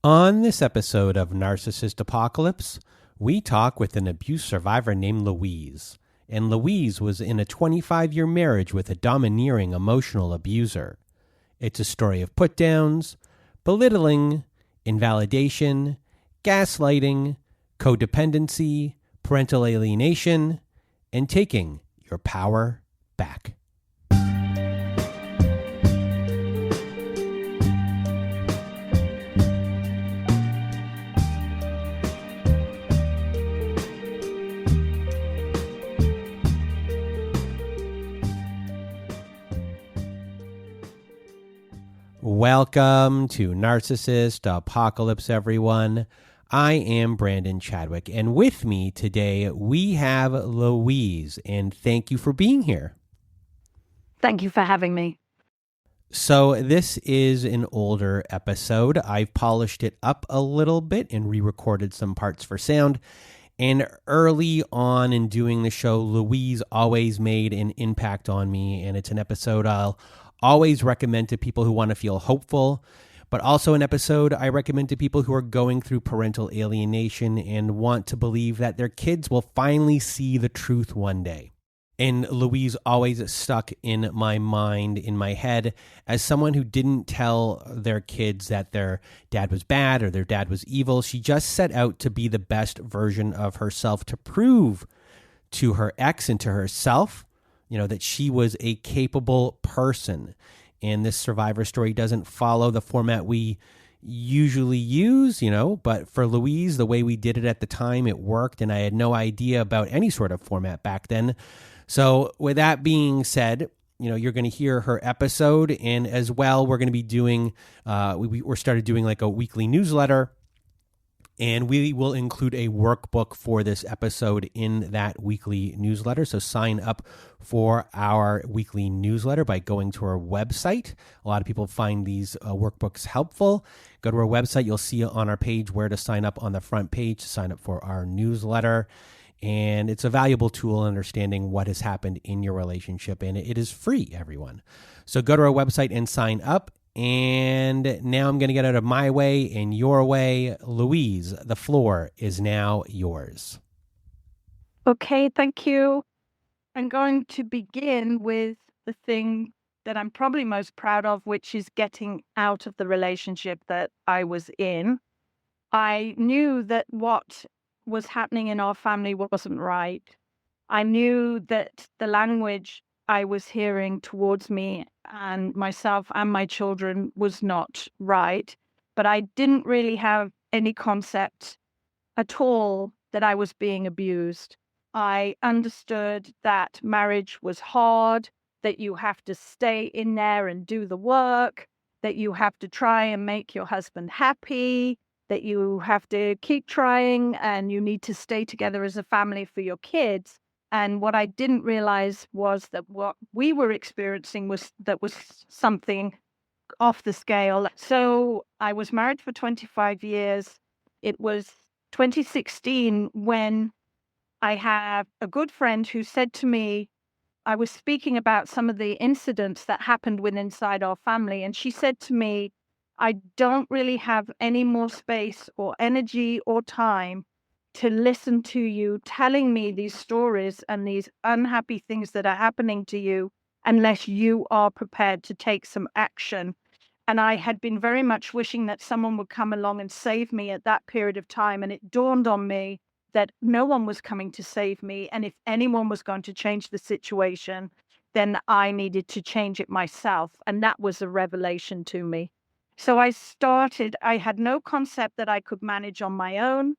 On this episode of Narcissist Apocalypse, we talk with an abuse survivor named Louise. And Louise was in a 25-year marriage with a domineering emotional abuser. It's a story of putdowns, belittling, invalidation, gaslighting, codependency, parental alienation, and taking your power back. Welcome to Narcissist Apocalypse, everyone. I am Brandon Chadwick, and with me today we have Louise, and thank you for being here. Thank you for having me. So this is an older episode. I've polished it up a little bit and re-recorded some parts for sound. And early on in doing the show, Louise always made an impact on me, and it's an episode I'll always recommend to people who want to feel hopeful, but also an episode I recommend to people who are going through parental alienation and want to believe that their kids will finally see the truth one day. And Louise always stuck in my mind, in my head, as someone who didn't tell their kids that their dad was bad or their dad was evil. She just set out to be the best version of herself, to prove to her ex and to herself, that she was a capable person. And this survivor story doesn't follow the format we usually use, but for Louise, the way we did it at the time, it worked. And I had no idea about any sort of format back then. So with that being said, you're going to hear her episode. And as well, we're going to be doing, we're started doing like a weekly newsletter. And we will include a workbook for this episode in that weekly newsletter. So sign up for our weekly newsletter by going to our website. A lot of people find these workbooks helpful. Go to our website. You'll see on our page where to sign up on the front page to sign up for our newsletter. And it's a valuable tool in understanding what has happened in your relationship. And it is free, everyone. So go to our website and sign up. And now I'm going to get out of my way and your way. Louise, the floor is now yours. Okay, thank you. I'm going to begin with the thing that I'm probably most proud of, which is getting out of the relationship that I was in. I knew that what was happening in our family wasn't right. I knew that the language I was hearing towards me and myself and my children was not right, but I didn't really have any concept at all that I was being abused. I understood that marriage was hard, that you have to stay in there and do the work, that you have to try and make your husband happy, that you have to keep trying and you need to stay together as a family for your kids. And what I didn't realize was that what we were experiencing was something off the scale. So I was married for 25 years. It was 2016 when I have a good friend who said to me, I was speaking about some of the incidents that happened inside our family. And she said to me, I don't really have any more space or energy or time to listen to you telling me these stories and these unhappy things that are happening to you unless you are prepared to take some action. And I had been very much wishing that someone would come along and save me at that period of time. And it dawned on me that no one was coming to save me. And if anyone was going to change the situation, then I needed to change it myself. And that was a revelation to me. So I had no concept that I could manage on my own.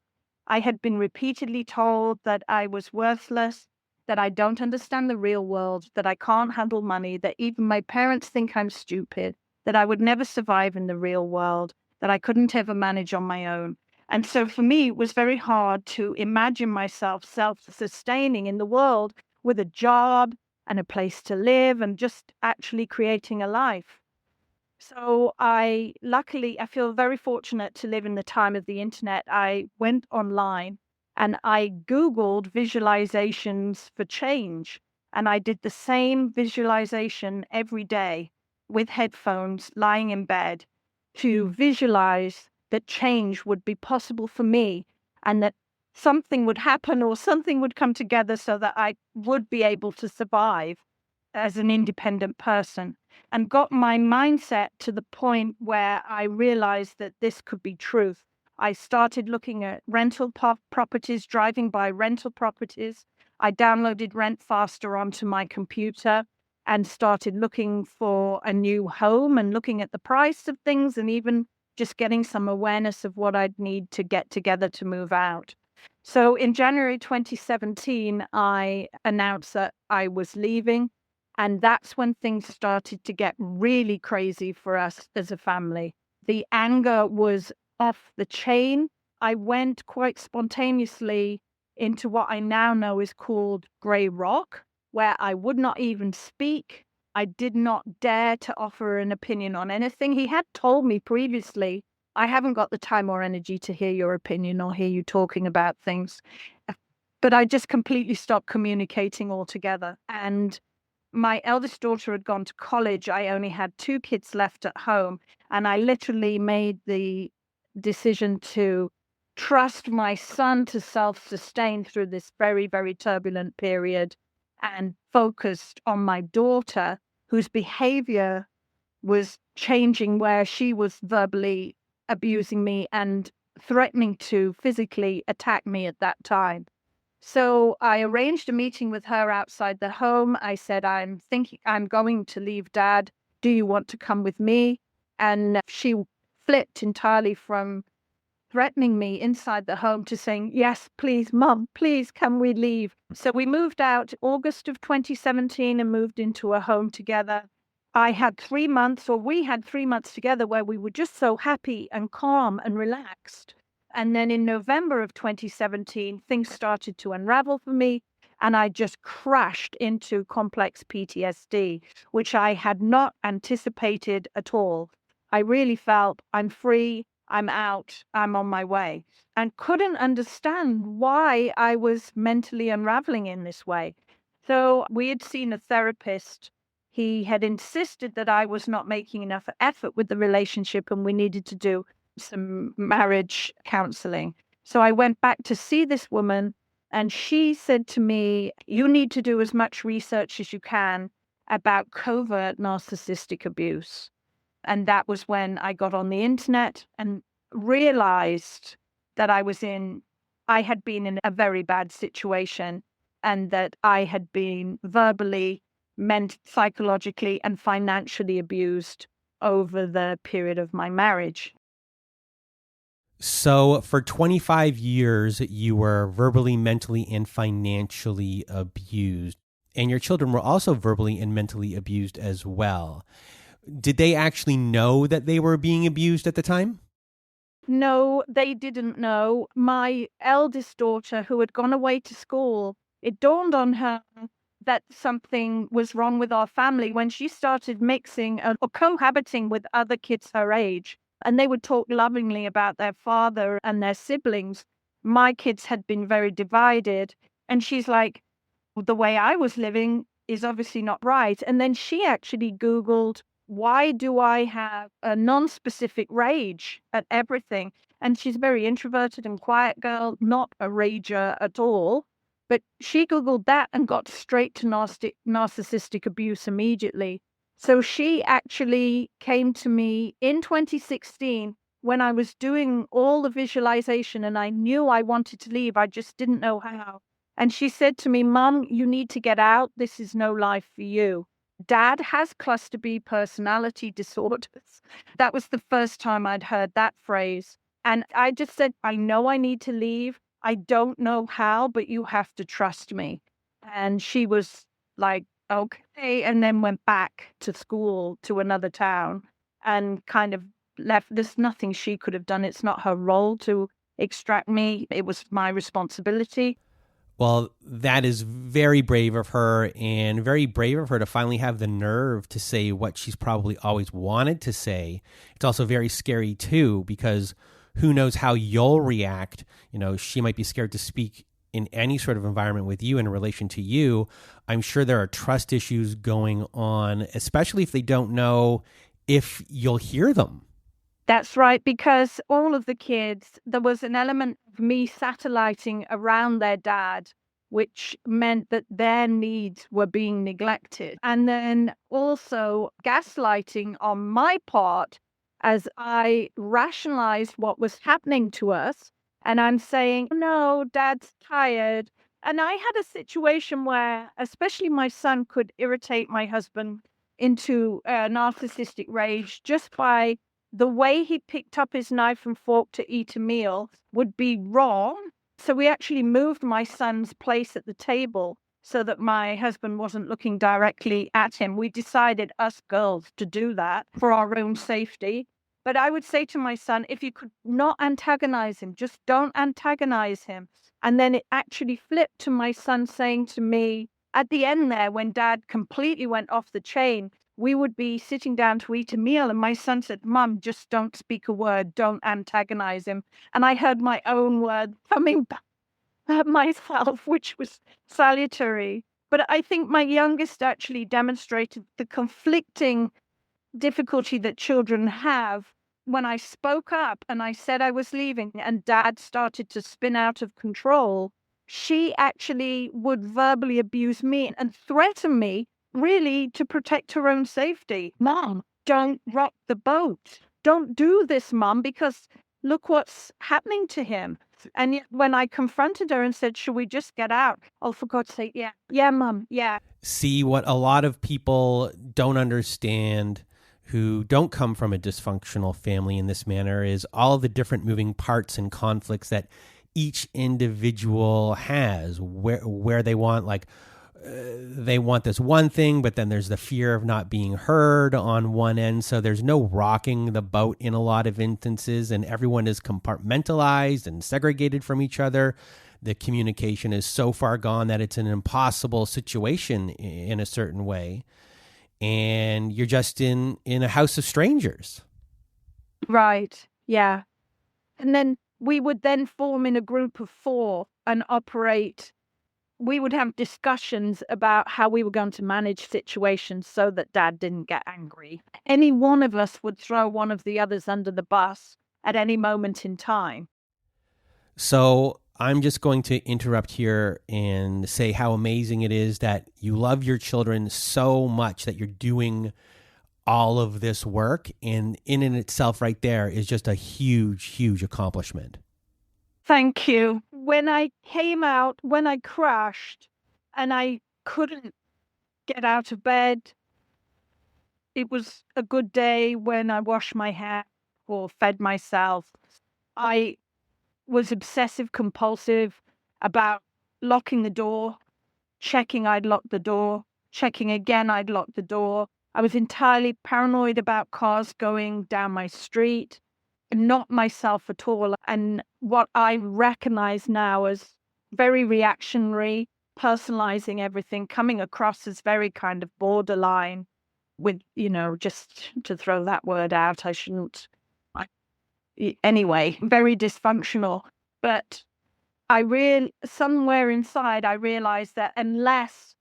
I had been repeatedly told that I was worthless, that I don't understand the real world, that I can't handle money, that even my parents think I'm stupid, that I would never survive in the real world, that I couldn't ever manage on my own. And so for me, it was very hard to imagine myself self-sustaining in the world with a job and a place to live and just actually creating a life. So I feel very fortunate to live in the time of the internet. I went online and I Googled visualizations for change. And I did the same visualization every day with headphones, lying in bed, to visualize that change would be possible for me, and that something would happen or something would come together so that I would be able to survive as an independent person, and got my mindset to the point where I realized that this could be truth. I started looking at rental properties, driving by rental properties. I downloaded Rent Faster onto my computer and started looking for a new home and looking at the price of things, and even just getting some awareness of what I'd need to get together to move out. So in January 2017, I announced that I was leaving. And that's when things started to get really crazy for us as a family. The anger was off the chain. I went quite spontaneously into what I now know is called grey rock, where I would not even speak. I did not dare to offer an opinion on anything. He had told me previously, I haven't got the time or energy to hear your opinion or hear you talking about things. But I just completely stopped communicating altogether. And my eldest daughter had gone to college. I only had 2 kids left at home. And I literally made the decision to trust my son to self-sustain through this very, very turbulent period, and focused on my daughter, whose behavior was changing, where she was verbally abusing me and threatening to physically attack me at that time. So I arranged a meeting with her outside the home. I said, I'm going to leave Dad. Do you want to come with me? And she flipped entirely from threatening me inside the home to saying, yes, please, Mum, please, can we leave? So we moved out August of 2017 and moved into a home together. We had 3 months together where we were just so happy and calm and relaxed. And then in November of 2017, things started to unravel for me, and I just crashed into complex PTSD, which I had not anticipated at all. I really felt I'm free, I'm out, I'm on my way, and couldn't understand why I was mentally unraveling in this way. So we had seen a therapist. He had insisted that I was not making enough effort with the relationship and we needed to do some marriage counseling. So I went back to see this woman, and she said to me, you need to do as much research as you can about covert narcissistic abuse. And that was when I got on the internet and realized that I had been in a very bad situation, and that I had been verbally, psychologically, and financially abused over the period of my marriage. So for 25 years, you were verbally, mentally, and financially abused. And your children were also verbally and mentally abused as well. Did they actually know that they were being abused at the time? No, they didn't know. My eldest daughter, who had gone away to school, it dawned on her that something was wrong with our family when she started mixing or cohabiting with other kids her age. And they would talk lovingly about their father and their siblings. My kids had been very divided. And she's like, the way I was living is obviously not right. And then she actually Googled, why do I have a non-specific rage at everything? And she's a very introverted and quiet girl, not a rager at all. But she Googled that and got straight to narcissistic abuse immediately. So she actually came to me in 2016 when I was doing all the visualization and I knew I wanted to leave. I just didn't know how. And she said to me, Mum, you need to get out. This is no life for you. Dad has cluster B personality disorders. That was the first time I'd heard that phrase. And I just said, I know I need to leave. I don't know how, but you have to trust me. And she was like, okay, and then went back to school to another town and kind of left. There's nothing she could have done. It's not her role to extract me. It was my responsibility. Well, that is very brave of her, and very brave of her to finally have the nerve to say what she's probably always wanted to say. It's also very scary too, because who knows how you'll react. You know, she might be scared to speak in any sort of environment with you in relation to you. I'm sure there are trust issues going on, especially if they don't know if you'll hear them. That's right, because all of the kids, there was an element of me satelliting around their dad, which meant that their needs were being neglected. And then also gaslighting on my part as I rationalized what was happening to us. And I'm saying, no, dad's tired. And I had a situation where, especially my son could irritate my husband into a narcissistic rage just by the way he picked up his knife and fork to eat a meal would be wrong. So we actually moved my son's place at the table so that my husband wasn't looking directly at him. We decided, us girls, to do that for our own safety. But I would say to my son, if you could not antagonize him, just don't antagonize him. And then it actually flipped to my son saying to me at the end there, when dad completely went off the chain, we would be sitting down to eat a meal. And my son said, Mum, just don't speak a word. Don't antagonize him. And I heard my own word coming back at myself, which was salutary. But I think my youngest actually demonstrated the conflicting difficulty that children have. When I spoke up and I said I was leaving and dad started to spin out of control, she actually would verbally abuse me and threaten me, really to protect her own safety. Mom, don't rock the boat. Don't do this, Mom, because look what's happening to him. And yet when I confronted her and said, should we just get out? Oh, for God's sake, yeah. Yeah, Mom, yeah. See, what a lot of people don't understand who don't come from a dysfunctional family in this manner is all of the different moving parts and conflicts that each individual has, where they want, like, they want this one thing, but then there's the fear of not being heard on one end. So there's no rocking the boat in a lot of instances, and everyone is compartmentalized and segregated from each other. The communication is so far gone that it's an impossible situation in a certain way. And you're just in a house of strangers. Right. Yeah. And then we would then form in a group of 4 and operate. We would have discussions about how we were going to manage situations so that dad didn't get angry. Any one of us would throw one of the others under the bus at any moment in time. So I'm just going to interrupt here and say how amazing it is that you love your children so much that you're doing all of this work. And in and itself right there is just a huge, huge accomplishment. Thank you. When I came out, when I crashed and I couldn't get out of bed, it was a good day when I washed my hair or fed myself. I was obsessive compulsive about locking the door, checking I'd locked the door, checking again I'd locked the door. I was entirely paranoid about cars going down my street, not myself at all. And what I recognize now as very reactionary, personalizing everything, coming across as very kind of borderline with, just to throw that word out, I shouldn't. Anyway, very dysfunctional. But somewhere inside, I realized that unless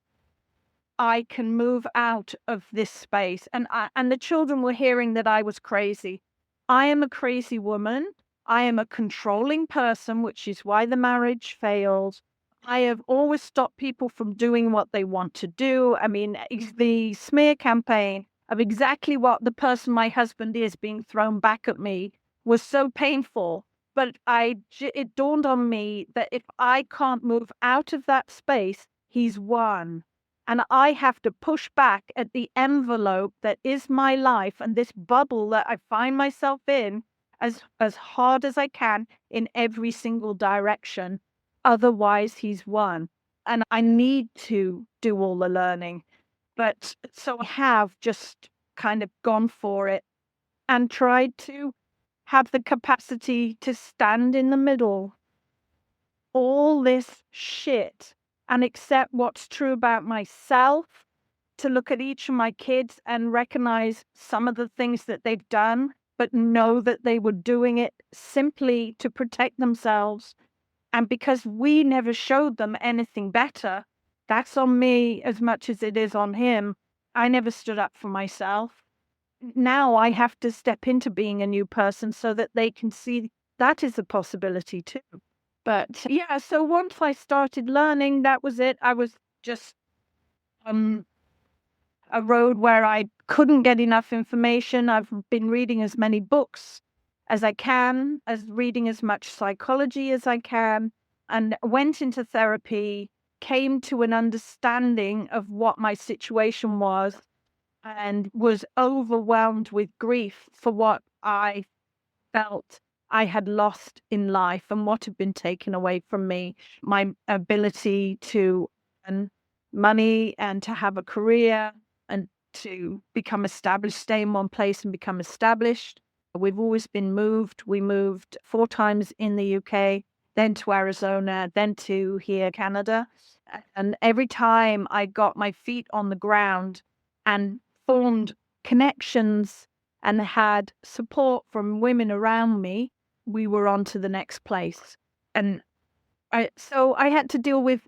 I can move out of this space, and the children were hearing that I was crazy. I am a crazy woman. I am a controlling person, which is why the marriage failed. I have always stopped people from doing what they want to do. I mean, the smear campaign of exactly what the person my husband is being thrown back at me was so painful. But it dawned on me that if I can't move out of that space, he's won. And I have to push back at the envelope that is my life and this bubble that I find myself in as hard as I can in every single direction. Otherwise, he's won. And I need to do all the learning. But so I have just kind of gone for it and tried to have the capacity to stand in the middle. All this shit. And accept what's true about myself, to look at each of my kids and recognize some of the things that they've done, but know that they were doing it simply to protect themselves. And because we never showed them anything better, that's on me as much as it is on him. I never stood up for myself. now I have to step into being a new person so that they can see that is a possibility too. But yeah, so once I started learning, that was it. I was just on a road where I couldn't get enough information. I've been reading as many books as I can, as reading as much psychology as I can, and went into therapy, came to an understanding of what my situation was, and was overwhelmed with grief for what I felt I had lost in life and what had been taken away from me. My ability to earn money and to have a career and to become established, stay in one place and become established. We've always been moved. We moved 4 times in the UK, then to Arizona, then to here, Canada. And every time I got my feet on the ground and formed connections and had support from women around me, we were on to the next place. And so I had to deal with,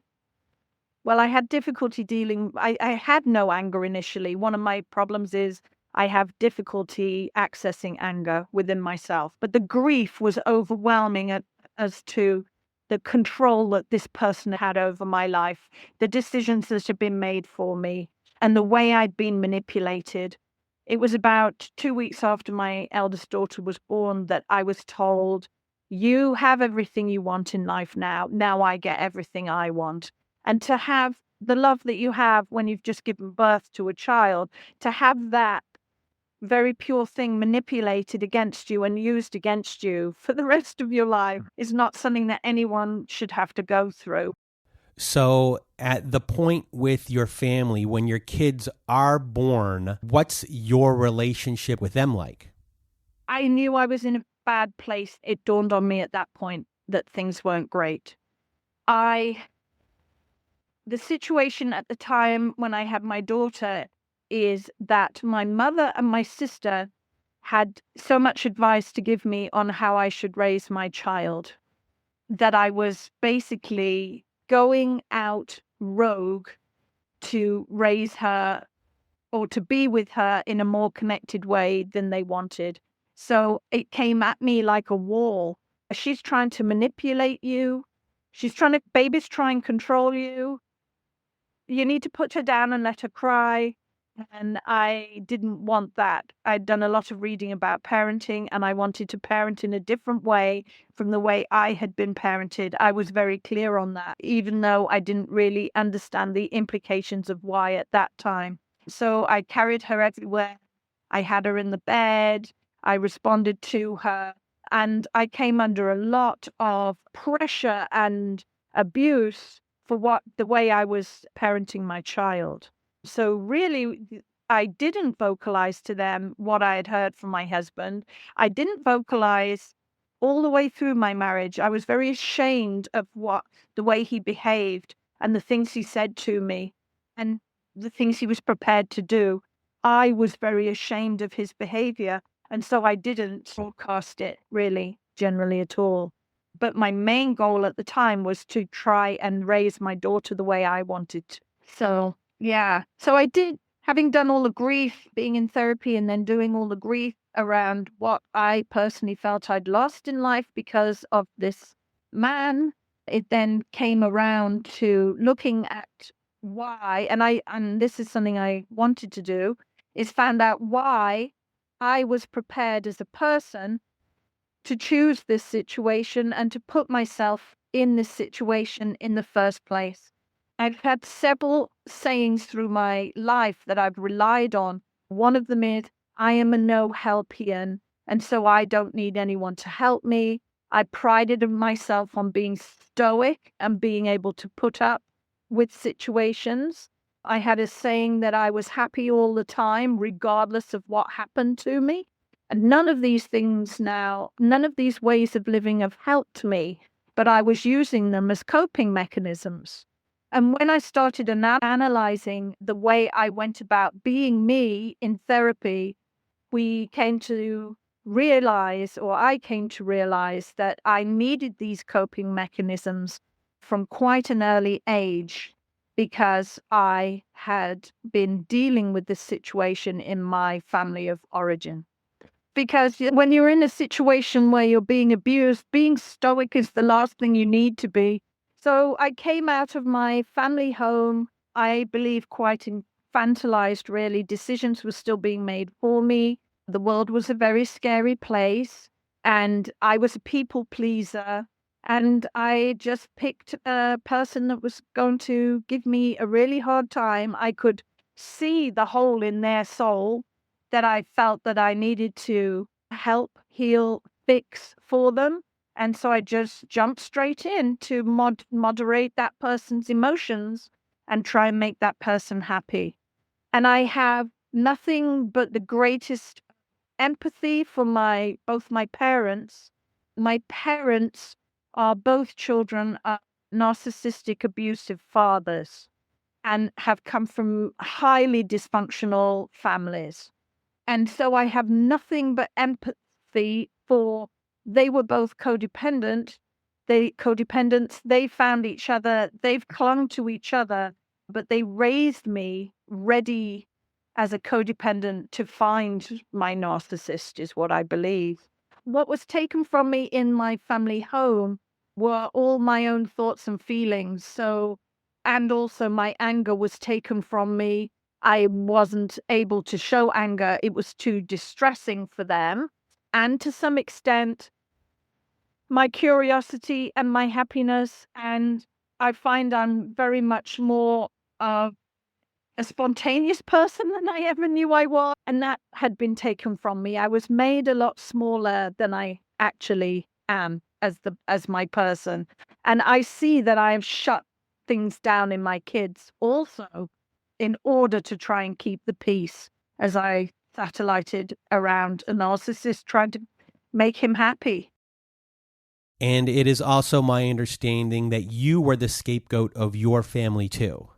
well, I had difficulty dealing, I had no anger initially. One of my problems is I have difficulty accessing anger within myself. But the grief was overwhelming as to the control that this person had over my life, the decisions that had been made for me, and the way I'd been manipulated. It was about 2 weeks after my eldest daughter was born that I was told, you have everything you want in life now. Now I get everything I want. And to have the love that you have when you've just given birth to a child, to have that very pure thing manipulated against you and used against you for the rest of your life is not something that anyone should have to go through. So at the point with your family, when your kids are born, what's your relationship with them like? I knew I was in a bad place. It dawned on me at that point that things weren't great. The situation at the time when I had my daughter is that my mother and my sister had so much advice to give me on how I should raise my child that I was basically going out rogue to raise her or to be with her in a more connected way than they wanted. So it came at me like a wall. She's trying to manipulate you. Babies try and control you. You need to put her down and let her cry. And I didn't want that. I'd done a lot of reading about parenting and I wanted to parent in a different way from the way I had been parented. I was very clear on that, even though I didn't really understand the implications of why at that time. So I carried her everywhere. I had her in the bed. I responded to her. And I came under a lot of pressure and abuse for the way I was parenting my child. So really, I didn't vocalize to them what I had heard from my husband. I didn't vocalize all the way through my marriage. I was very ashamed of the way he behaved and the things he said to me and the things he was prepared to do. I was very ashamed of his behavior. And so I didn't broadcast it really, generally at all. But my main goal at the time was to try and raise my daughter the way I wanted to. So, yeah. So I did, having done all the grief, being in therapy and then doing all the grief around what I personally felt I'd lost in life because of this man, it then came around to looking at why, and this is something I wanted to do, is found out why I was prepared as a person to choose this situation and to put myself in this situation in the first place. I've had several sayings through my life that I've relied on. One of them is, I am a no-helpian, and so I don't need anyone to help me. I prided myself on being stoic and being able to put up with situations. I had a saying that I was happy all the time, regardless of what happened to me. And none of these things now, none of these ways of living have helped me, but I was using them as coping mechanisms. And when I started analyzing the way I went about being me in therapy, we came to realize, or I came to realize, that I needed these coping mechanisms from quite an early age because I had been dealing with this situation in my family of origin. Because when you're in a situation where you're being abused, being stoic is the last thing you need to be. So I came out of my family home, I believe quite infantilized, really. Decisions were still being made for me. The world was a very scary place, and I was a people pleaser. And I just picked a person that was going to give me a really hard time. I could see the hole in their soul that I felt that I needed to help, heal, fix for them. And so I just jumped straight in to moderate that person's emotions and try and make that person happy. And I have nothing but the greatest empathy for both my parents. My parents are both children of narcissistic abusive fathers and have come from highly dysfunctional families. And so I have nothing but empathy for, they were both codependents. They found each other, they've clung to each other, but they raised me ready as a codependent to find my narcissist, is what I believe. What was taken from me in my family home were all my own thoughts and feelings. And also my anger was taken from me. I wasn't able to show anger. It was too distressing for them. And to some extent, my curiosity and my happiness. And I find I'm very much more a spontaneous person than I ever knew I was. And that had been taken from me. I was made a lot smaller than I actually am as my person. And I see that I have shut things down in my kids also in order to try and keep the peace as I satellited around a narcissist trying to make him happy. And it is also my understanding that you were the scapegoat of your family too.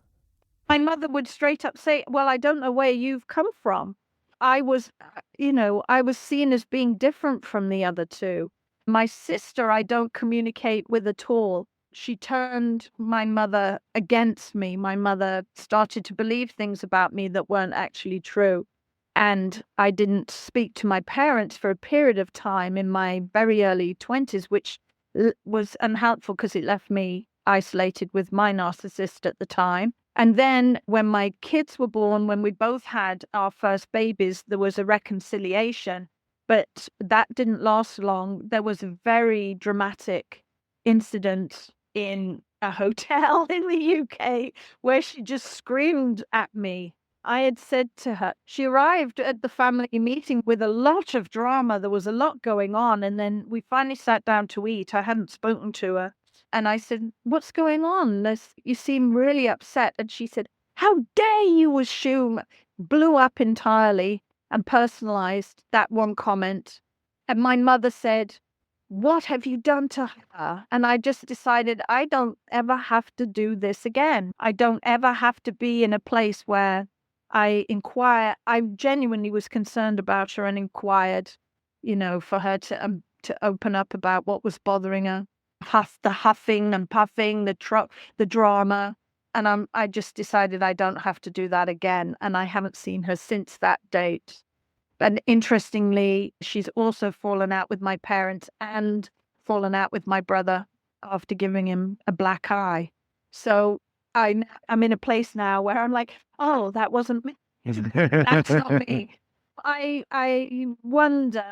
My mother would straight up say, well, I don't know where you've come from. I was seen as being different from the other two. My sister, I don't communicate with at all. She turned my mother against me. My mother started to believe things about me that weren't actually true. And I didn't speak to my parents for a period of time in my very early 20s, which was unhelpful because it left me isolated with my narcissist at the time. And then when my kids were born, when we both had our first babies, there was a reconciliation, but that didn't last long. There was a very dramatic incident in a hotel in the UK where she just screamed at me. I had said to her, she arrived at the family meeting with a lot of drama. There was a lot going on. And then we finally sat down to eat. I hadn't spoken to her. And I said, what's going on? You seem really upset. And she said, how dare you assume? Blew up entirely and personalized that one comment. And my mother said, what have you done to her? And I just decided I don't ever have to do this again. I don't ever have to be in a place where I inquire. I genuinely was concerned about her and inquired, for her to open up about what was bothering her. The huffing and puffing, the drama. And I just decided I don't have to do that again. And I haven't seen her since that date. And interestingly, she's also fallen out with my parents and fallen out with my brother after giving him a black eye. So I'm in a place now where I'm like, oh, that wasn't me. That's not me. I wonder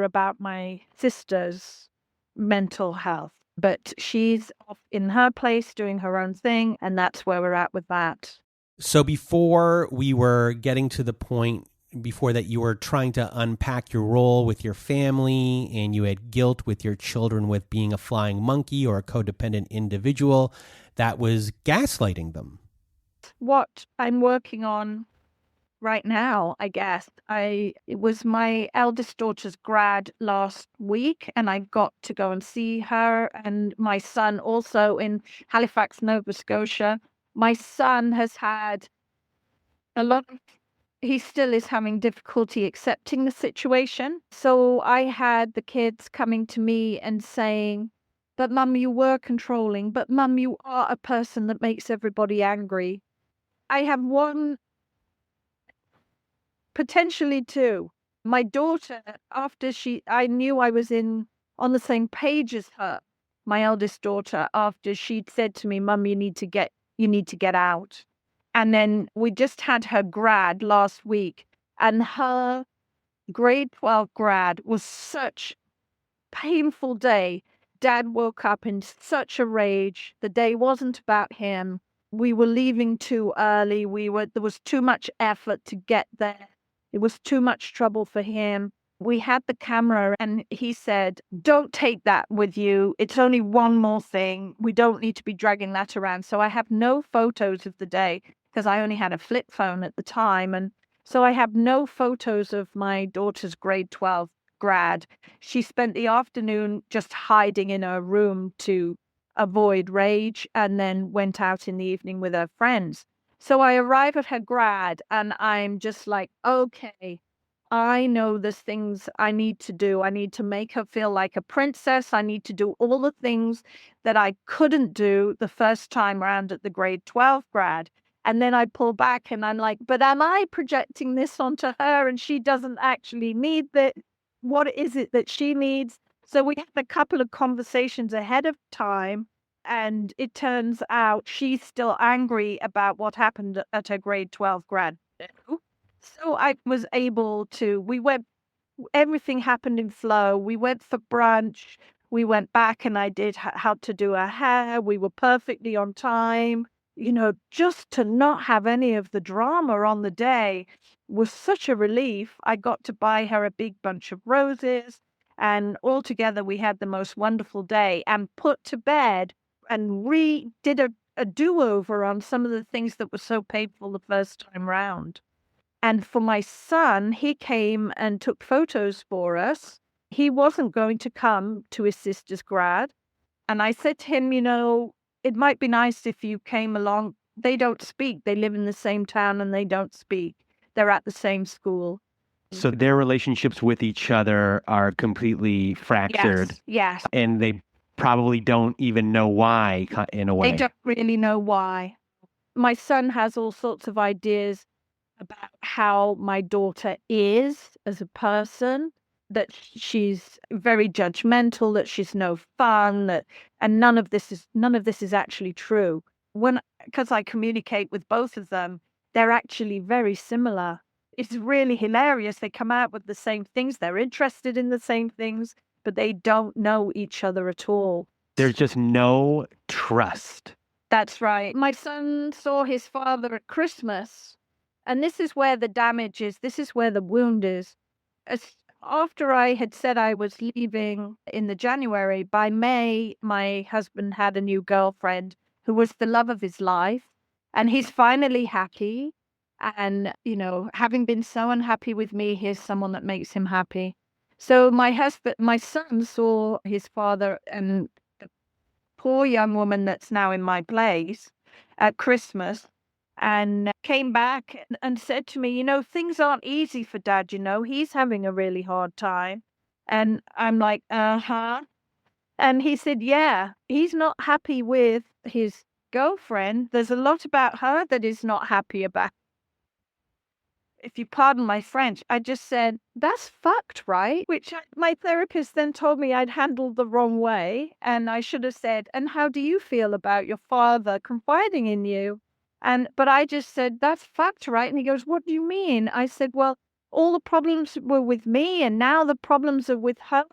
about my sister's mental health, but she's off in her place doing her own thing, and that's where we're at with that. So before we were getting to the point before that you were trying to unpack your role with your family and you had guilt with your children with being a flying monkey or a codependent individual, that was gaslighting them. What I'm working on right now, I guess, it was my eldest daughter's grad last week, and I got to go and see her and my son also in Halifax, Nova Scotia. My son has had he still is having difficulty accepting the situation. So I had the kids coming to me and saying, But Mum, you were controlling. But Mum, you are a person that makes everybody angry. I have one, potentially two. My daughter, after I knew I was on the same page as her, my eldest daughter, after she'd said to me, Mum, you need to get out. And then we just had her grad last week, and her grade 12 grad was such a painful day. Dad woke up in such a rage. The day wasn't about him. We were leaving too early. There was too much effort to get there. It was too much trouble for him. We had the camera and he said, don't take that with you. It's only one more thing. We don't need to be dragging that around. So I have no photos of the day because I only had a flip phone at the time. And so I have no photos of my daughter's grade 12 grad. She spent the afternoon just hiding in her room to avoid rage and then went out in the evening with her friends. So I arrive at her grad and I'm just like, okay, I know there's things I need to do. I need to make her feel like a princess. I need to do all the things that I couldn't do the first time around at the grade 12 grad. And then I pull back and I'm like, but am I projecting this onto her and she doesn't actually need that? What is it that she needs? So we had a couple of conversations ahead of time. And it turns out she's still angry about what happened at her grade 12 grad. So I was able to, everything happened in flow. We went for brunch. We went back and I did how to do her hair. We were perfectly on time. Just to not have any of the drama on the day was such a relief. I got to buy her a big bunch of roses. And altogether, we had the most wonderful day and put to bed and did a do-over on some of the things that were so painful the first time round. And for my son, he came and took photos for us. He wasn't going to come to his sister's grad. And I said to him, it might be nice if you came along. They don't speak. They live in the same town and they don't speak. They're at the same school. So their relationships with each other are completely fractured. Yes. And they probably don't even know why, in a way. They don't really know why. My son has all sorts of ideas about how my daughter is as a person, that she's very judgmental, that she's no fun, and none of this is actually true. Because I communicate with both of them, they're actually very similar. It's really hilarious. They come out with the same things. They're interested in the same things, but they don't know each other at all. There's just no trust. That's right. My son saw his father at Christmas, and this is where the damage is. This is where the wound is. After I had said I was leaving in the January, by May, my husband had a new girlfriend who was the love of his life, and he's finally happy. And, having been so unhappy with me, here's someone that makes him happy. So my son saw his father and the poor young woman that's now in my place at Christmas and came back and said to me, things aren't easy for Dad, he's having a really hard time. And I'm like, uh-huh. And he said, yeah, he's not happy with his girlfriend. There's a lot about her that he's not happy about. If you pardon my French, I just said, that's fucked, right? Which my therapist then told me I'd handled the wrong way. And I should have said, and how do you feel about your father confiding in you? But I just said, that's fucked, right? And he goes, what do you mean? I said, well, all the problems were with me and now the problems are with her.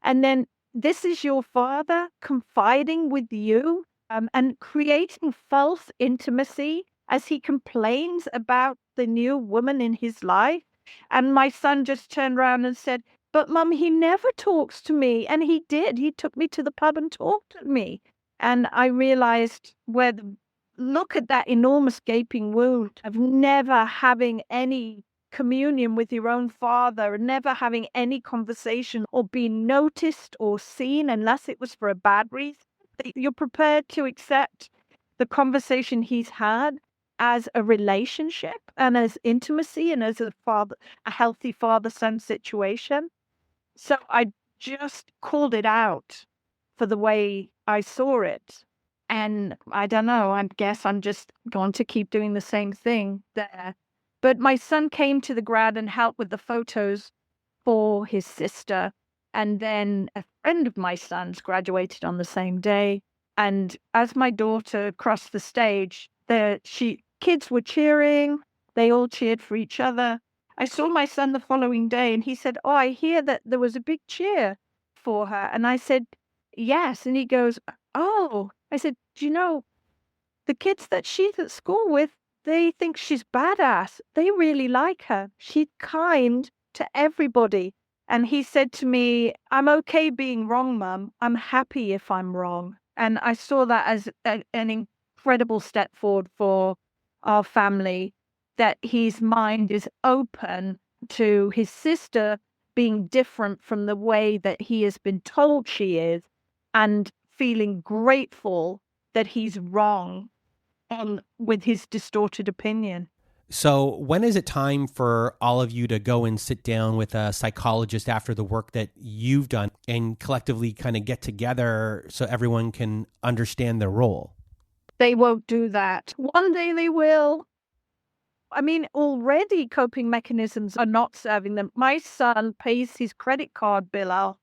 And then this is your father confiding with you and creating false intimacy as he complains about the new woman in his life. And my son just turned around and said, but Mum, he never talks to me. And he did. He took me to the pub and talked to me. And I realized look at that enormous gaping wound of never having any communion with your own father, and never having any conversation or being noticed or seen unless it was for a bad reason. You're prepared to accept the conversation he's had as a relationship and as intimacy and as a healthy father-son situation. So I just called it out for the way I saw it. And I don't know, I guess I'm just going to keep doing the same thing there. But my son came to the grad and helped with the photos for his sister. And then a friend of my son's graduated on the same day. And as my daughter crossed the stage, kids were cheering. They all cheered for each other. I saw my son the following day and he said, "Oh, I hear that there was a big cheer for her." And I said, "Yes." And he goes, "Oh." I said, "Do you know, the kids that she's at school with, they think she's badass. They really like her. She's kind to everybody." And he said to me, "I'm okay being wrong, Mum. I'm happy if I'm wrong." And I saw that as an incredible step forward for our family, that his mind is open to his sister being different from the way that he has been told she is, and feeling grateful that he's wrong with his distorted opinion. So when is it time for all of you to go and sit down with a psychologist after the work that you've done and collectively kind of get together so everyone can understand their role? They won't do that. One day they will. I mean, already coping mechanisms are not serving them. My son pays his credit card bill out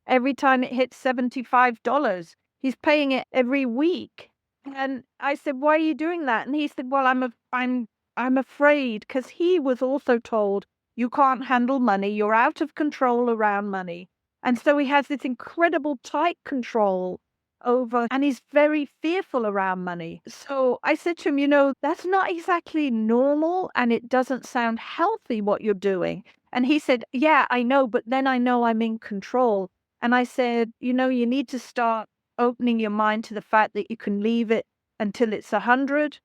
every time it hits $75. He's paying it every week. And I said, "Why are you doing that?" And he said, "Well, I'm afraid," because he was also told, "You can't handle money. You're out of control around money." And so he has this incredible tight control over, and he's very fearful around money. So I said to him, "That's not exactly normal, and it doesn't sound healthy what you're doing." And he said, "Yeah, I know, but then I know I'm in control." And I said, "You need to start opening your mind to the fact that you can leave it until it's 100.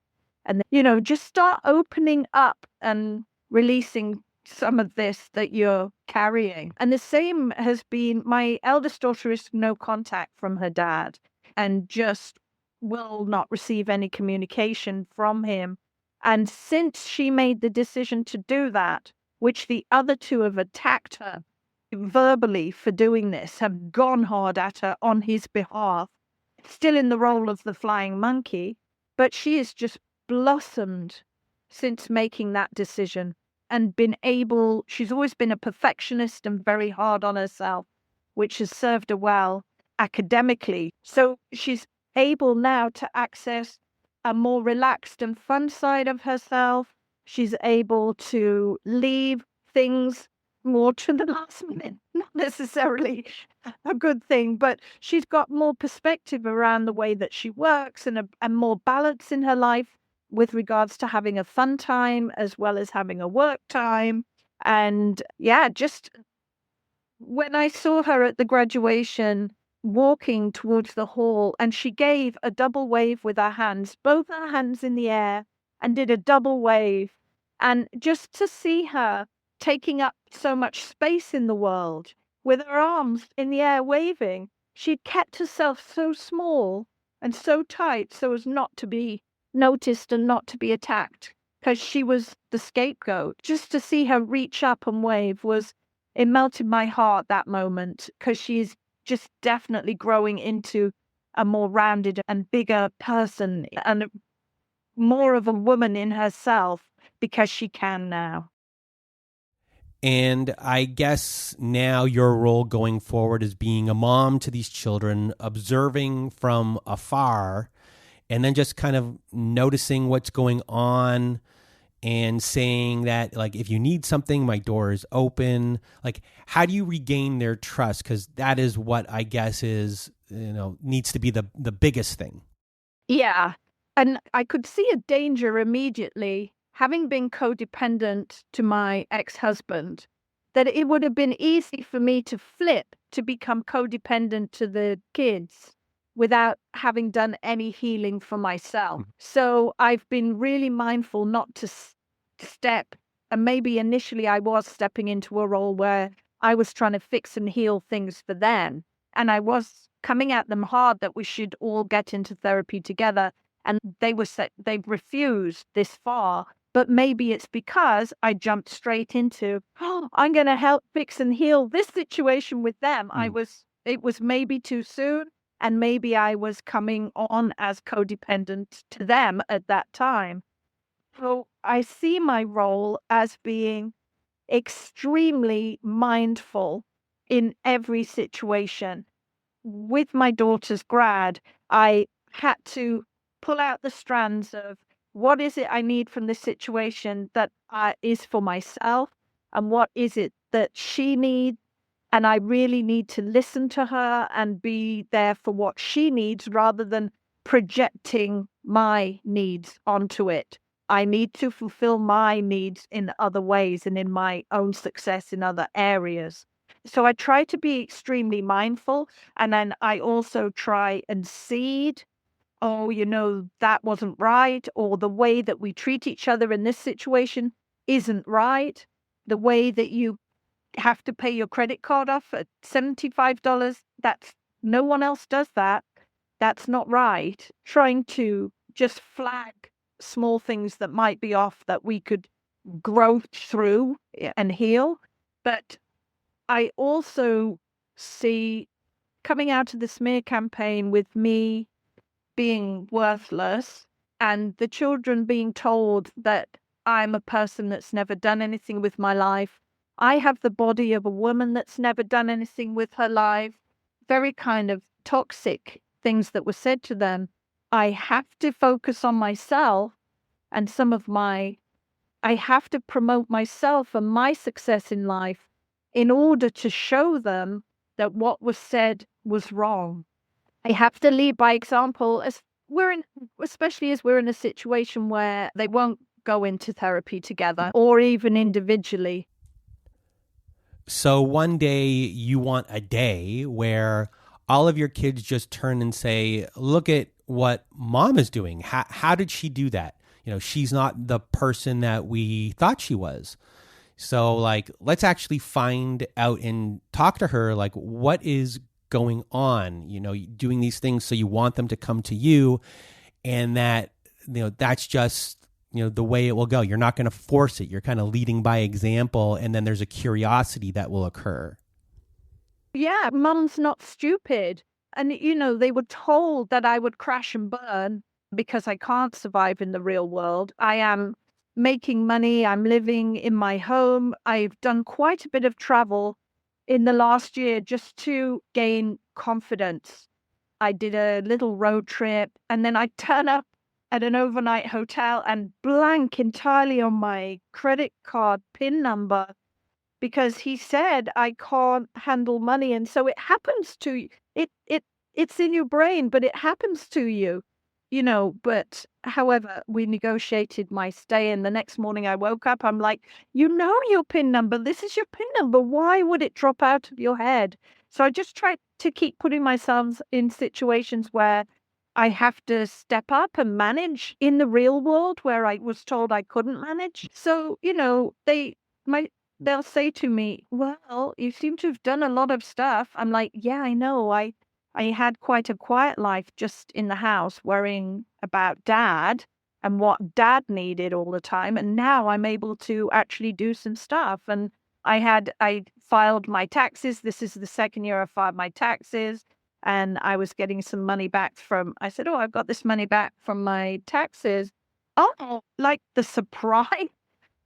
And then, just start opening up and releasing some of this that you're carrying." And the same has been, my eldest daughter is no contact from her dad and just will not receive any communication from him. And since she made the decision to do that, which the other two have attacked her verbally for doing this, have gone hard at her on his behalf, still in the role of the flying monkey, but she has just blossomed since making that decision and she's always been a perfectionist and very hard on herself, which has served her well academically. So she's able now to access a more relaxed and fun side of herself. She's able to leave things more to the last minute, not necessarily a good thing, but she's got more perspective around the way that she works and more balance in her life with regards to having a fun time as well as having a work time. And yeah, just when I saw her at the graduation walking towards the hall, and she gave a double wave with her hands, both her hands in the air, and did a double wave. And just to see her taking up so much space in the world with her arms in the air waving, she'd kept herself so small and so tight so as not to be noticed and not to be attacked, because she was the scapegoat. Just to see her reach up and wave it melted my heart, that moment, because she's just definitely growing into a more rounded and bigger person and more of a woman in herself because she can now. And I guess now your role going forward is being a mom to these children, observing from afar, and then just kind of noticing what's going on and saying that, like, if you need something, my door is open. Like, how do you regain their trust? Because that is what I guess is, needs to be the biggest thing. Yeah. And I could see a danger immediately, having been codependent to my ex-husband, that it would have been easy for me to flip to become codependent to the kids without having done any healing for myself. So I've been really mindful not to step, and maybe initially I was stepping into a role where I was trying to fix and heal things for them. And I was coming at them hard that we should all get into therapy together. And they refused this far. But maybe it's because I jumped straight into, I'm going to help fix and heal this situation with them. It was maybe too soon. And maybe I was coming on as codependent to them at that time. So I see my role as being extremely mindful in every situation. With my daughter's grad, I had to pull out the strands of what is it I need from this situation that is for myself, and what is it that she needs. And I really need to listen to her and be there for what she needs rather than projecting my needs onto it. I need to fulfill my needs in other ways and in my own success in other areas. So I try to be extremely mindful. And then I also try and seed, oh, that wasn't right, or the way that we treat each other in this situation isn't right. The way that you have to pay your credit card off at $75, that's no one else does that. That's not right. Trying to just flag small things that might be off that we could grow through and heal. But I also see coming out of the smear campaign with me being worthless and the children being told that I'm a person that's never done anything with my life. I have the body of a woman that's never done anything with her life. Very kind of toxic things that were said to them. I have to focus on myself and I have to promote myself and my success in life in order to show them that what was said was wrong. I have to lead by example, especially as we're in a situation where they won't go into therapy together or even individually. So one day you want a day where all of your kids just turn and say, look at what mom is doing. How did she do that? She's not the person that we thought she was. So let's actually find out and talk to her. What is going on? Doing these things so you want them to come to you, and that's just the way it will go. You're not going to force it. You're kind of leading by example, and then there's a curiosity that will occur. Yeah, mum's not stupid. And they were told that I would crash and burn because I can't survive in the real world. I am making money. I'm living in my home. I've done quite a bit of travel in the last year just to gain confidence. I did a little road trip and then I turn up at an overnight hotel and blank entirely on my credit card PIN number because he said I can't handle money. And so it happens to you. It's in your brain, but it happens to you, but however, we negotiated my stay. And the next morning I woke up, I'm like, your PIN number. This is your PIN number. Why would it drop out of your head? So I just try to keep putting myself in situations where I have to step up and manage in the real world where I was told I couldn't manage. So, they'll say to me, well, you seem to have done a lot of stuff. I'm like, yeah, I know. I had quite a quiet life just in the house worrying about dad and what dad needed all the time. And now I'm able to actually do some stuff. And I filed my taxes. This is the second year I filed my taxes. And I was getting some money back I said, oh, I've got this money back from my taxes. Oh, like the surprise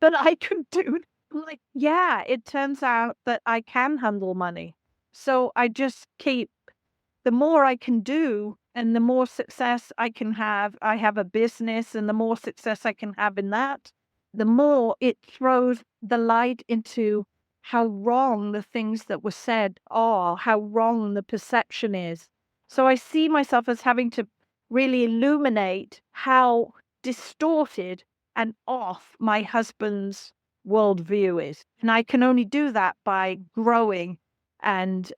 that I could do. Like, yeah, it turns out that I can handle money. So I just the more I can do and the more success I can have, I have a business and the more success I can have in that, the more it throws the light into how wrong the things that were said are, how wrong the perception is. So I see myself as having to really illuminate how distorted and off my husband's worldview is. And I can only do that by growing and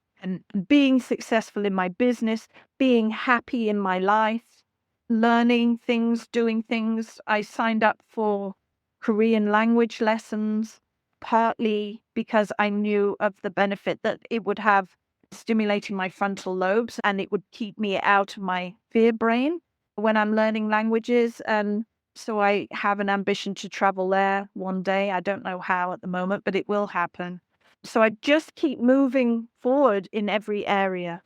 being successful in my business, being happy in my life, learning things, doing things. I signed up for Korean language lessons, partly because I knew of the benefit that it would have stimulating my frontal lobes and it would keep me out of my fear brain when I'm learning languages. And so I have an ambition to travel there one day. I don't know how at the moment, but it will happen. So I just keep moving forward in every area.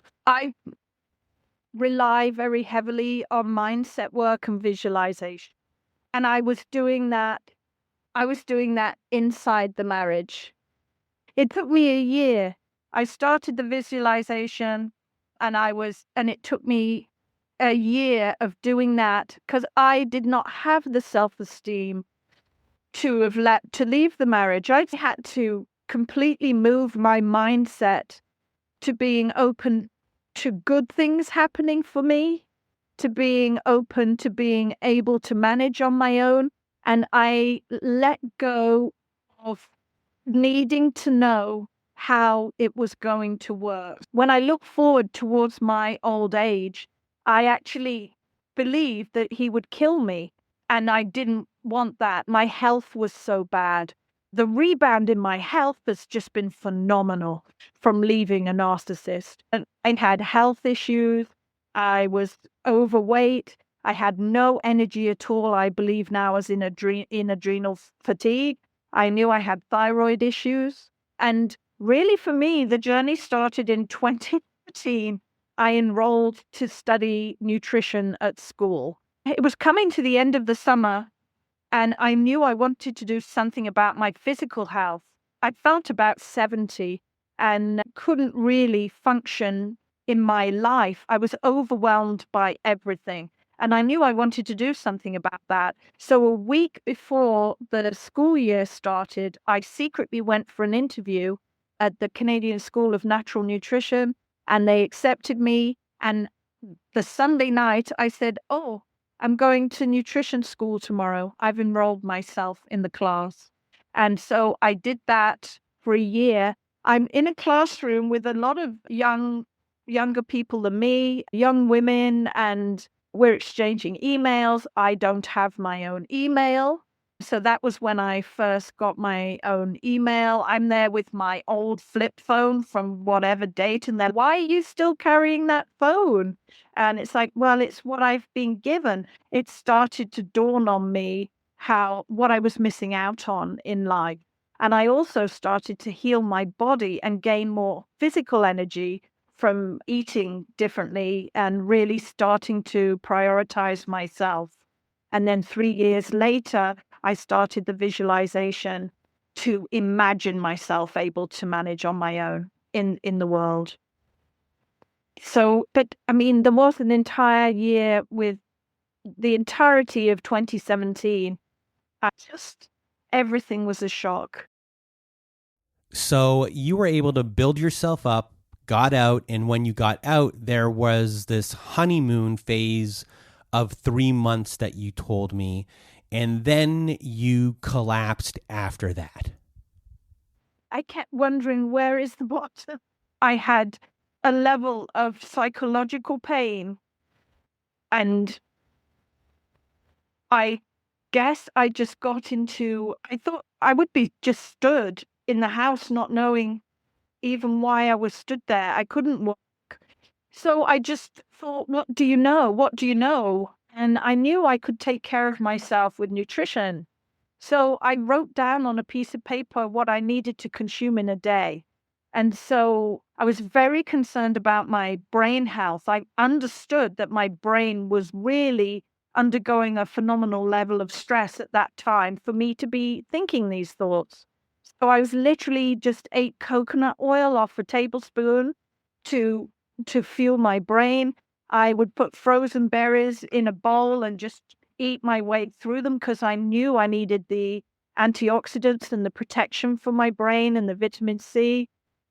rely very heavily on mindset work and visualization. And I was doing that inside the marriage. It took me a year. I started the visualization and it took me a year of doing that because I did not have the self-esteem to leave the marriage. I had to completely move my mindset to being open to good things happening for me, to being open to being able to manage on my own. And I let go of needing to know how it was going to work. When I look forward towards my old age, I actually believed that he would kill me, and I didn't want that. My health was so bad. The rebound in my health has just been phenomenal from leaving a narcissist. And I had health issues. I was overweight. I had no energy at all. I believe now as in adrenal fatigue. I knew I had thyroid issues. And really, for me, the journey started in 2013. I enrolled to study nutrition at school. It was coming to the end of the summer, and I knew I wanted to do something about my physical health. I felt about 70 and couldn't really function in my life. I was overwhelmed by everything. And I knew I wanted to do something about that. So a week before the school year started, I secretly went for an interview at the Canadian School of Natural Nutrition, and they accepted me. And the Sunday night, I said, "Oh, I'm going to nutrition school tomorrow. I've enrolled myself in the class." And so I did that for a year. I'm in a classroom with a lot of younger people than me, young women, and we're exchanging emails. I don't have my own email. So that was when I first got my own email. I'm there with my old flip phone from whatever date, and they're, "Why are you still carrying that phone?" And it's like, well, it's what I've been given. It started to dawn on me what I was missing out on in life. And I also started to heal my body and gain more physical energy from eating differently and really starting to prioritize myself. And then 3 years later, I started the visualization to imagine myself able to manage on my own in the world. So, but I mean, there was an entire year with the entirety of 2017. Everything was a shock. So you were able to build yourself up, got out, and when you got out, there was this honeymoon phase of 3 months that you told me, and then you collapsed after that. I kept wondering, where is the bottom? I had a level of psychological pain, and I guess I just got into, I thought I would be just stood in the house not knowing even why I was stood there. I couldn't walk. So I just thought, what do you know? What do you know? And I knew I could take care of myself with nutrition. So I wrote down on a piece of paper what I needed to consume in a day. And so I was very concerned about my brain health. I understood that my brain was really undergoing a phenomenal level of stress at that time for me to be thinking these thoughts. So I was literally just ate coconut oil off a tablespoon to fuel my brain. I would put frozen berries in a bowl and just eat my way through them because I knew I needed the antioxidants and the protection for my brain and the vitamin C.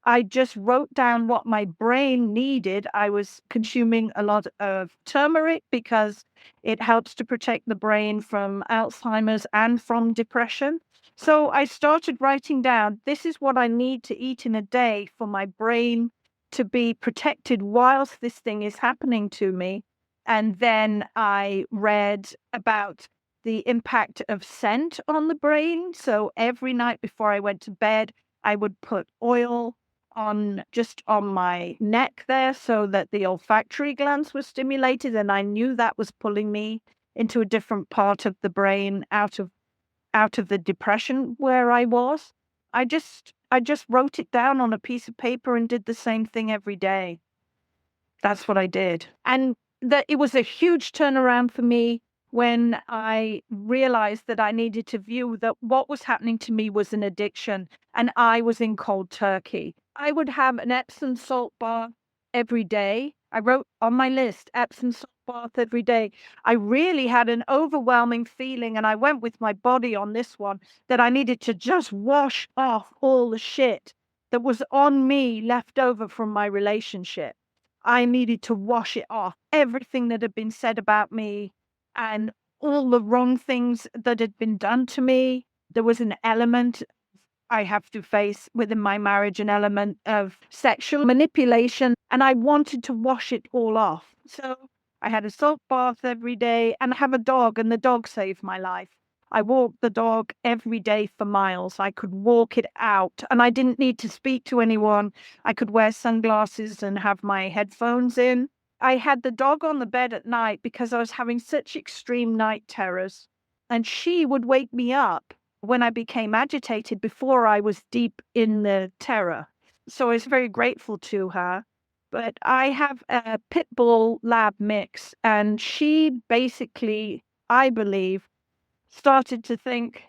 I just wrote down what my brain needed. I was consuming a lot of turmeric because it helps to protect the brain from Alzheimer's and from depression. So I started writing down, this is what I need to eat in a day for my brain to be protected whilst this thing is happening to me. And then I read about the impact of scent on the brain. So every night before I went to bed, I would put oil just on my neck there so that the olfactory glands were stimulated. And I knew that was pulling me into a different part of the brain out of the depression where I was. I just wrote it down on a piece of paper and did the same thing every day. That's what I did. And that it was a huge turnaround for me when I realized that I needed to view that what was happening to me was an addiction and I was in cold turkey. I would have an Epsom salt bath every day. I wrote on my list, Epsom salt bath every day. I really had an overwhelming feeling, and I went with my body on this one, that I needed to just wash off all the shit that was on me left over from my relationship. I needed to wash it off, everything that had been said about me and all the wrong things that had been done to me. There was an element I have to face within my marriage, an element of sexual manipulation, and I wanted to wash it all off. So I had a salt bath every day, and I have a dog, and the dog saved my life. I walked the dog every day for miles. I could walk it out, and I didn't need to speak to anyone. I could wear sunglasses and have my headphones in. I had the dog on the bed at night because I was having such extreme night terrors, and she would wake me up when I became agitated before I was deep in the terror. So I was very grateful to her. But I have a pit bull lab mix, and she basically, I believe, started to think,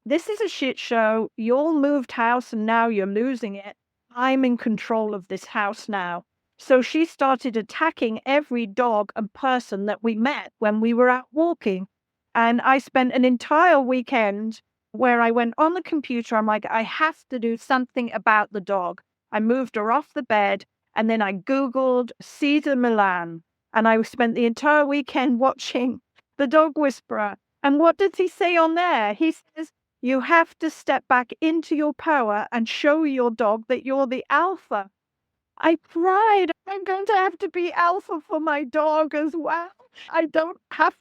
this is a shit show. You all moved house and now you're losing it. I'm in control of this house now. So she started attacking every dog and person that we met when we were out walking. And I spent an entire weekend where I went on the computer. I'm like, I have to do something about the dog. I moved her off the bed, and then I Googled Cesar Millan. And I spent the entire weekend watching The Dog Whisperer. And what does he say on there? He says, you have to step back into your power and show your dog that you're the alpha. I cried. I'm going to have to be alpha for my dog as well. I don't have to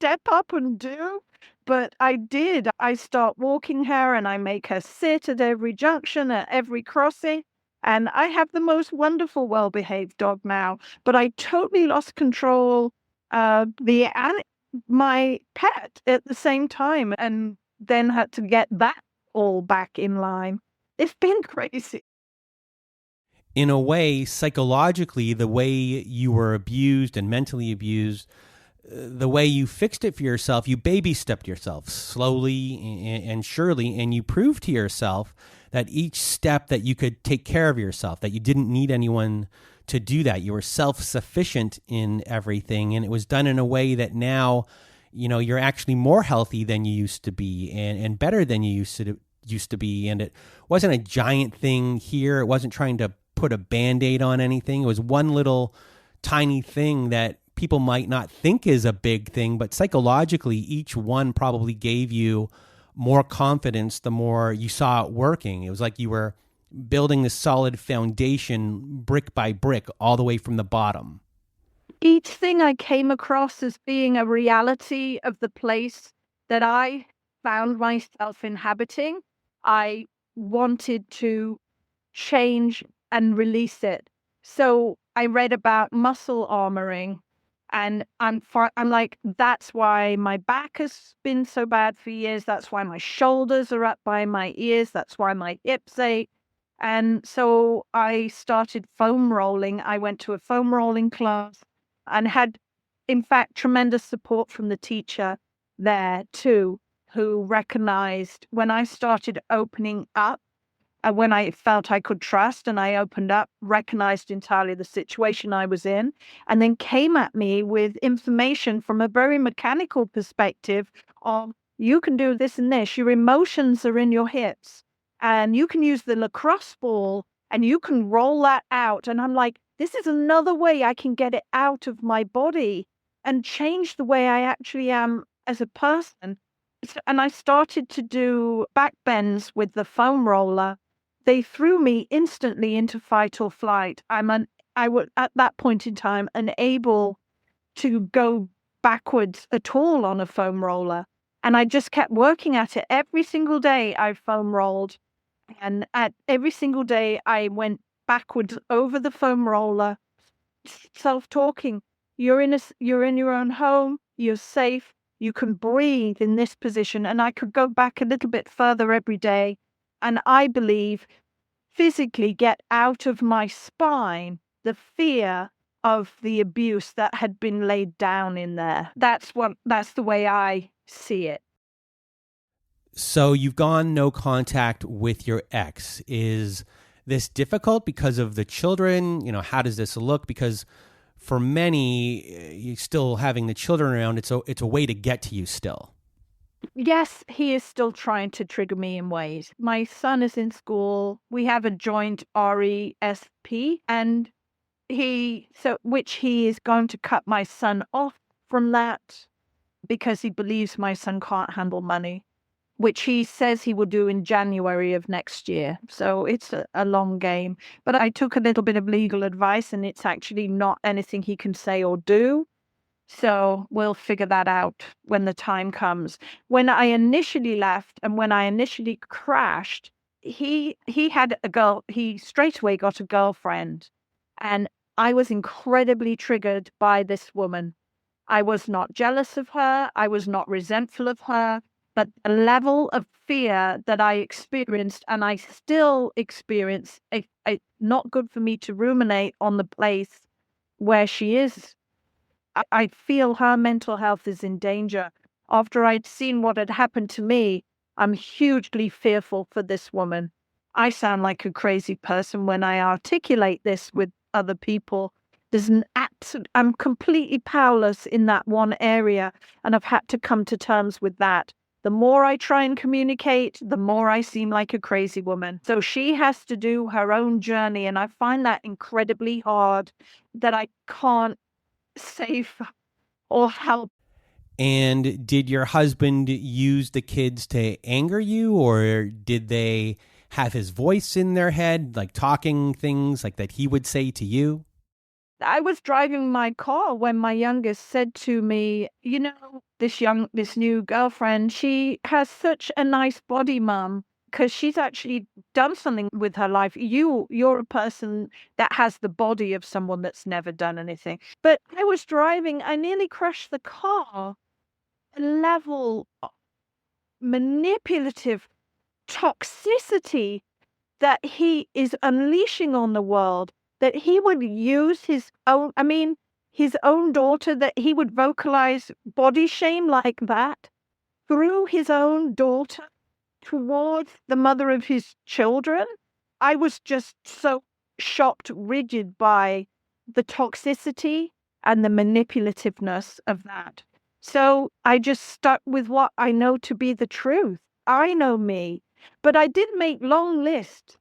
step up and do, but I did. I start walking her and I make her sit at every junction, at every crossing. And I have the most wonderful, well-behaved dog now. But I totally lost control of my pet at the same time, and then had to get that all back in line. It's been crazy. In a way, psychologically, the way you were abused and mentally abused, the way you fixed it for yourself, you baby stepped yourself slowly and surely, and you proved to yourself that each step that you could take care of yourself, that you didn't need anyone to do that. You were self-sufficient in everything, and it was done in a way that now, you're actually more healthy than you used to be, and better than you used to be. And it wasn't a giant thing here. It wasn't trying to put a Band-Aid on anything. It was one little tiny thing that people might not think is a big thing, but psychologically, each one probably gave you more confidence the more you saw it working. It was like you were building this solid foundation brick by brick all the way from the bottom. Each thing I came across as being a reality of the place that I found myself inhabiting, I wanted to change and release it. So I read about muscle armoring, and I'm like, that's why my back has been so bad for years. That's why my shoulders are up by my ears. That's why my hips ache. And so I started foam rolling. I went to a foam rolling class and had, in fact, tremendous support from the teacher there too, who recognized when I started opening up, when I felt I could trust and I opened up, recognized entirely the situation I was in, and then came at me with information from a very mechanical perspective of, you can do this and this, your emotions are in your hips, and you can use the lacrosse ball and you can roll that out. And I'm like, this is another way I can get it out of my body and change the way I actually am as a person. And I started to do back bends with the foam roller. They threw me instantly into fight or flight. I was at that point in time unable to go backwards at all on a foam roller. And I just kept working at it. Every single day I foam rolled. And at every single day I went backwards over the foam roller, self-talking. You're in your own home. You're safe. You can breathe in this position. And I could go back a little bit further every day. And I believe physically get out of my spine the fear of the abuse that had been laid down in there. That's the way I see it. So you've gone no contact with your ex. Is this difficult because of the children? How does this look? Because for many, you still having the children around, it's a way to get to you still. Yes, he is still trying to trigger me in ways. My son is in school. We have a joint RESP, and which he is going to cut my son off from that because he believes my son can't handle money, which he says he will do in January of next year. So it's a long game. But I took a little bit of legal advice, and it's actually not anything he can say or do. So we'll figure that out when the time comes. When I initially left and when I initially crashed, he had a girl. He straight away got a girlfriend, and I was incredibly triggered by this woman. I was not jealous of her. I was not resentful of her. But the level of fear that I experienced, and I still experience, not good for me to ruminate on the place where she is. I feel her mental health is in danger. After I'd seen what had happened to me, I'm hugely fearful for this woman. I sound like a crazy person when I articulate this with other people. I'm completely powerless in that one area, and I've had to come to terms with that. The more I try and communicate, the more I seem like a crazy woman. So she has to do her own journey, and I find that incredibly hard, that I can't save or help. And did your husband use the kids to anger you, or did they have his voice in their head, like talking things like that he would say to you? I was driving my car when my youngest said to me, this new girlfriend, she has such a nice body, Mum, because she's actually done something with her life. You're a person that has the body of someone that's never done anything. But I was driving, I nearly crashed the car. A level of manipulative toxicity that he is unleashing on the world, that he would use his own daughter, that he would vocalize body shame like that through his own daughter towards the mother of his children. I was just so shocked, rigid by the toxicity and the manipulativeness of that. So I just stuck with what I know to be the truth. I know me. But I did make long lists.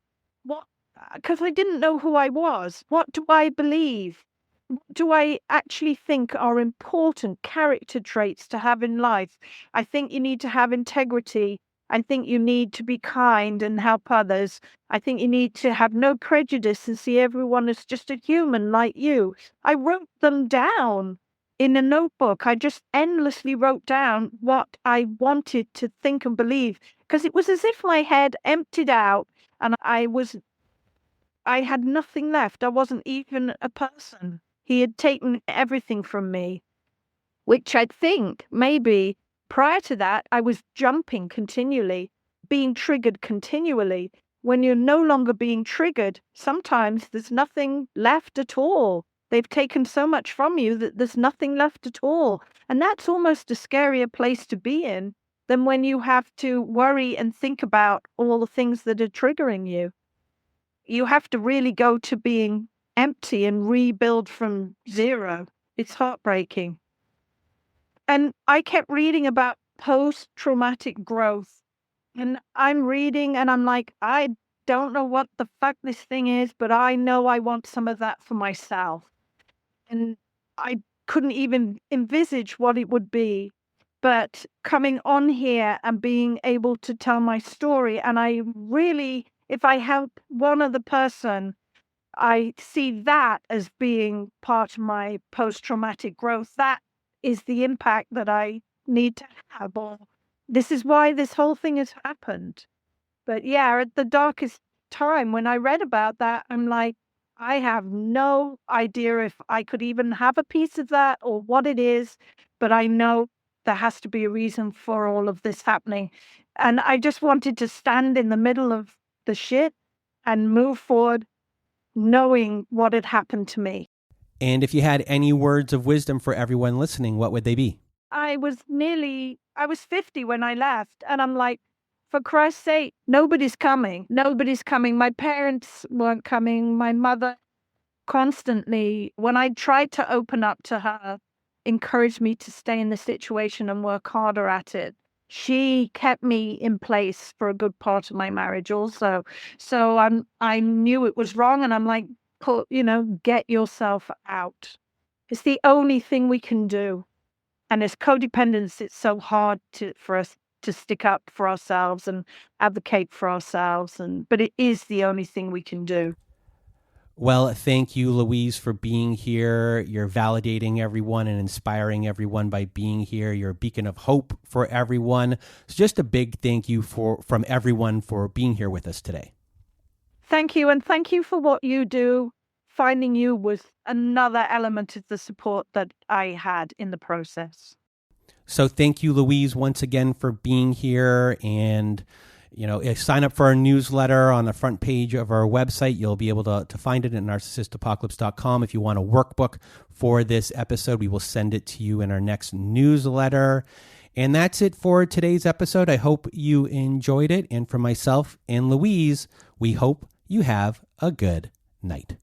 Because I didn't know who I was. What do I believe? What do I actually think are important character traits to have in life? I think you need to have integrity. I think you need to be kind and help others. I think you need to have no prejudice and see everyone as just a human like you. I wrote them down in a notebook. I just endlessly wrote down what I wanted to think and believe, because it was as if my head emptied out and I had nothing left. I wasn't even a person. He had taken everything from me, which I think maybe prior to that, I was jumping continually, being triggered continually. When you're no longer being triggered, sometimes there's nothing left at all. They've taken so much from you that there's nothing left at all. And that's almost a scarier place to be in than when you have to worry and think about all the things that are triggering you. You have to really go to being empty and rebuild from zero. It's heartbreaking. And I kept reading about post-traumatic growth. And I'm reading and I'm like, I don't know what the fuck this thing is, but I know I want some of that for myself. And I couldn't even envisage what it would be. But coming on here and being able to tell my story, and I really, if I help one other person, I see that as being part of my post-traumatic growth. That is the impact that I need to have. Or this is why this whole thing has happened. But yeah, at the darkest time when I read about that, I'm like, I have no idea if I could even have a piece of that or what it is, but I know there has to be a reason for all of this happening. And I just wanted to stand in the middle of the shit and move forward knowing what had happened to me. And if you had any words of wisdom for everyone listening, what would they be? I was 50 when I left. And I'm like, for Christ's sake, nobody's coming. Nobody's coming. My parents weren't coming. My mother constantly, when I tried to open up to her, encouraged me to stay in the situation and work harder at it. She kept me in place for a good part of my marriage also. So I knew it was wrong, and I'm like, get yourself out. It's the only thing we can do. And as codependents, it's so hard for us to stick up for ourselves and advocate for ourselves. But it is the only thing we can do. Well, thank you, Louise, for being here. You're validating everyone and inspiring everyone by being here. You're a beacon of hope for everyone. So just a big thank you from everyone for being here with us today. Thank you. And thank you for what you do. Finding you was another element of the support that I had in the process. So thank you, Louise, once again for being here. And sign up for our newsletter on the front page of our website. You'll be able to find it at narcissistapocalypse.com. If you want a workbook for this episode, we will send it to you in our next newsletter. And that's it for today's episode. I hope you enjoyed it. And for myself and Louise, we hope you have a good night.